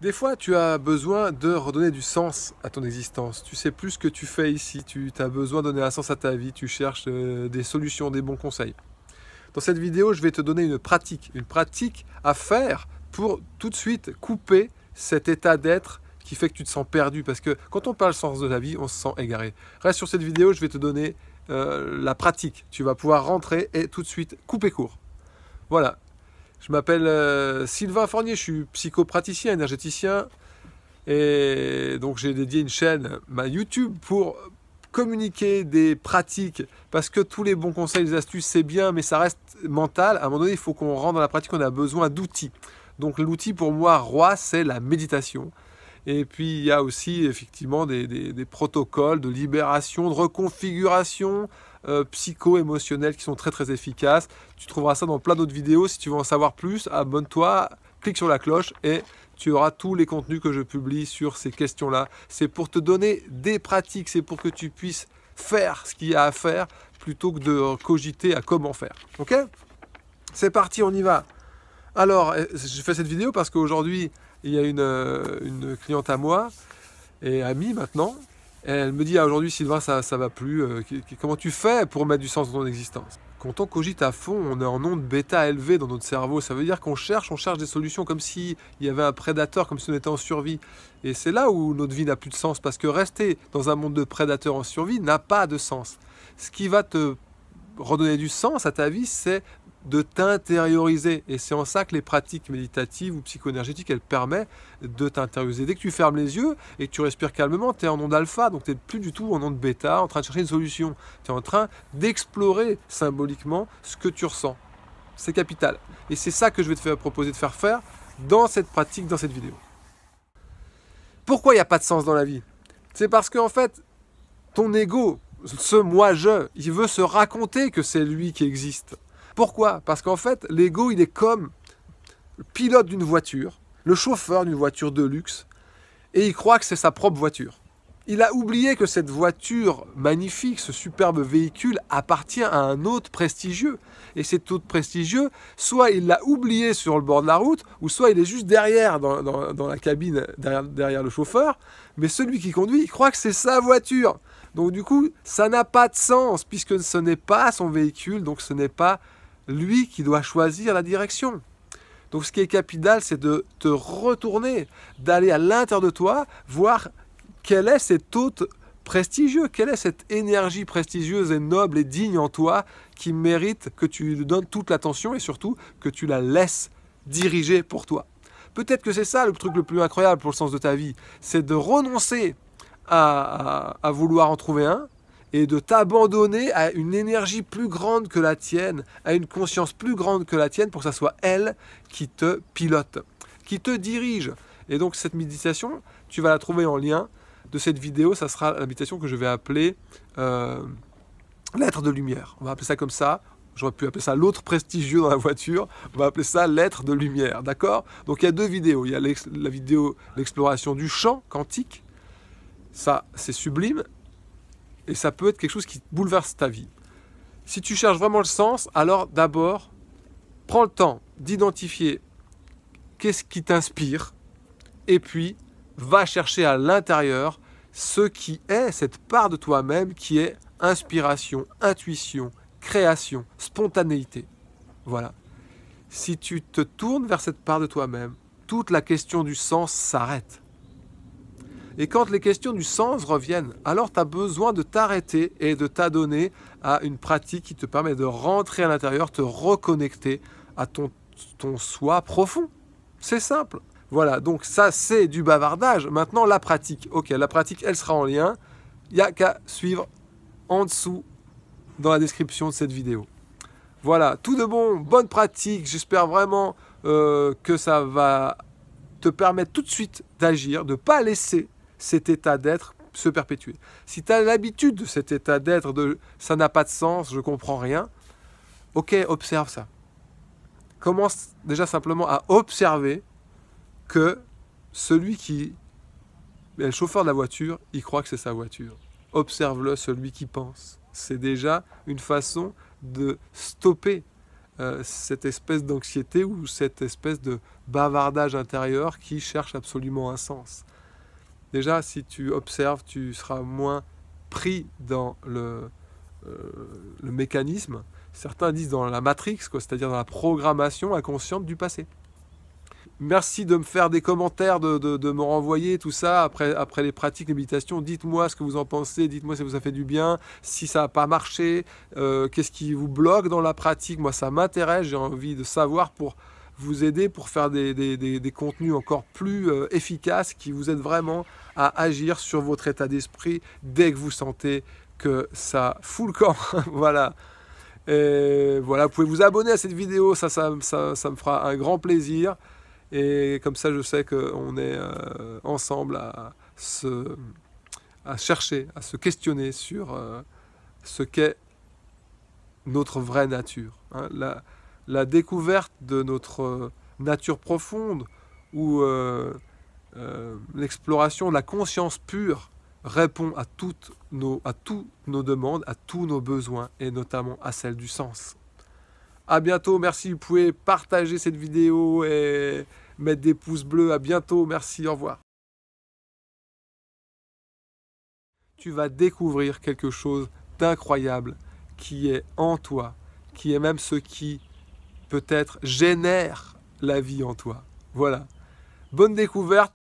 Des fois, tu as besoin de redonner du sens à ton existence. Tu sais plus ce que tu fais ici. Tu as besoin de donner un sens à ta vie. Tu cherches des solutions, des bons conseils. Dans cette vidéo, je vais te donner une pratique à faire pour tout de suite couper cet état d'être qui fait que tu te sens perdu. Parce que quand on parle sens de la vie, on se sent égaré. Reste sur cette vidéo, je vais te donner la pratique. Tu vas pouvoir rentrer et tout de suite couper court. Voilà. Je m'appelle Sylvain Fornier, je suis psychopraticien, énergéticien, et donc j'ai dédié une chaîne, ma YouTube, pour communiquer des pratiques, parce que tous les bons conseils, les astuces, c'est bien, mais ça reste mental. À un moment donné, il faut qu'on rentre dans la pratique, on a besoin d'outils. Donc l'outil pour moi, roi, c'est la méditation. Et puis il y a aussi effectivement des protocoles de libération, de reconfiguration psycho-émotionnelle qui sont très très efficaces. Tu trouveras ça dans plein d'autres vidéos. Si tu veux en savoir plus, abonne-toi, clique sur la cloche et tu auras tous les contenus que je publie sur ces questions-là. C'est pour te donner des pratiques, c'est pour que tu puisses faire ce qu'il y a à faire plutôt que de cogiter à comment faire. Ok? C'est parti, on y va. Alors, je fais cette vidéo parce qu'aujourd'hui, il y a une cliente à moi, et amie maintenant, et elle me dit, ah, aujourd'hui Sylvain, ça va plus, comment tu fais pour mettre du sens dans ton existence? Quand on cogite à fond, on est en onde bêta élevée dans notre cerveau, ça veut dire qu'on cherche des solutions comme s'il y avait un prédateur, comme si on était en survie. Et c'est là où notre vie n'a plus de sens, parce que rester dans un monde de prédateurs en survie n'a pas de sens. Ce qui va te redonner du sens à ta vie, c'est de t'intérioriser. Et c'est en ça que les pratiques méditatives ou psycho-énergétiques, elles permettent de t'intérioriser. Dès que tu fermes les yeux et que tu respires calmement, tu es en onde alpha, donc tu n'es plus du tout en onde bêta, en train de chercher une solution. Tu es en train d'explorer symboliquement ce que tu ressens. C'est capital. Et c'est ça que je vais te proposer de faire dans cette pratique, dans cette vidéo. Pourquoi il n'y a pas de sens dans la vie? C'est parce qu'en fait, ton ego, ce moi-je, il veut se raconter que c'est lui qui existe. Pourquoi? Parce qu'en fait, l'ego, il est comme le pilote d'une voiture, le chauffeur d'une voiture de luxe, et il croit que c'est sa propre voiture. Il a oublié que cette voiture magnifique, ce superbe véhicule, appartient à un autre prestigieux. Et cet autre prestigieux, soit il l'a oublié sur le bord de la route, ou soit il est juste derrière, dans la cabine, derrière le chauffeur. Mais celui qui conduit, il croit que c'est sa voiture. Donc du coup, ça n'a pas de sens, puisque ce n'est pas son véhicule, donc ce n'est pas lui qui doit choisir la direction. Donc ce qui est capital, c'est de te retourner, d'aller à l'intérieur de toi, voir quel est cet hôte prestigieux, quelle est cette énergie prestigieuse et noble et digne en toi qui mérite que tu lui donnes toute l'attention et surtout que tu la laisses diriger pour toi. Peut-être que c'est ça le truc le plus incroyable pour le sens de ta vie, c'est de renoncer à vouloir en trouver un, et de t'abandonner à une énergie plus grande que la tienne, à une conscience plus grande que la tienne, pour que ça soit elle qui te pilote, qui te dirige. Et donc cette méditation, tu vas la trouver en lien de cette vidéo, ça sera la méditation que je vais appeler l'être de lumière. On va appeler ça comme ça. J'aurais pu appeler ça l'autre prestigieux dans la voiture. On va appeler ça l'être de lumière, d'accord? Donc il y a deux vidéos. Il y a la vidéo l'exploration du champ quantique. Ça, c'est sublime. Et ça peut être quelque chose qui bouleverse ta vie. Si tu cherches vraiment le sens, alors d'abord, prends le temps d'identifier qu'est-ce qui t'inspire, et puis va chercher à l'intérieur ce qui est cette part de toi-même qui est inspiration, intuition, création, spontanéité. Voilà. Si tu te tournes vers cette part de toi-même, toute la question du sens s'arrête. Et quand les questions du sens reviennent, alors tu as besoin de t'arrêter et de t'adonner à une pratique qui te permet de rentrer à l'intérieur, te reconnecter à ton soi profond. C'est simple. Voilà, donc ça c'est du bavardage. Maintenant la pratique. Ok, la pratique elle sera en lien. Il n'y a qu'à suivre en dessous dans la description de cette vidéo. Voilà, tout de bon, bonne pratique. J'espère vraiment que ça va te permettre tout de suite d'agir, de ne pas laisser cet état d'être se perpétuer. Si tu as l'habitude de cet état d'être, de ça n'a pas de sens, je comprends rien, ok, observe ça. Commence déjà simplement à observer que celui qui est le chauffeur de la voiture, il croit que c'est sa voiture. Observe-le, celui qui pense. C'est déjà une façon de stopper cette espèce d'anxiété ou cette espèce de bavardage intérieur qui cherche absolument un sens. Déjà, si tu observes, tu seras moins pris dans le mécanisme. Certains disent dans la matrix, c'est-à-dire dans la programmation inconsciente du passé. Merci de me faire des commentaires, de me renvoyer tout ça après les pratiques, les méditations. Dites-moi ce que vous en pensez, dites-moi si ça vous a fait du bien, si ça n'a pas marché, qu'est-ce qui vous bloque dans la pratique. Moi, ça m'intéresse, j'ai envie de savoir pour vous aider, pour faire des contenus encore plus efficaces qui vous aident vraiment à agir sur votre état d'esprit dès que vous sentez que ça fout le camp. Voilà. Et voilà, vous pouvez vous abonner à cette vidéo, ça me fera un grand plaisir. Et comme ça, je sais qu'on est ensemble à chercher, à se questionner sur ce qu'est notre vraie nature. Hein. La découverte de notre nature profonde ou l'exploration de la conscience pure répond à toutes nos demandes, à tous nos besoins et notamment à celle du sens. À bientôt, merci. Vous pouvez partager cette vidéo et mettre des pouces bleus. À bientôt, merci, au revoir. Tu vas découvrir quelque chose d'incroyable qui est en toi, qui est même ce qui peut-être génère la vie en toi. Voilà. Bonne découverte.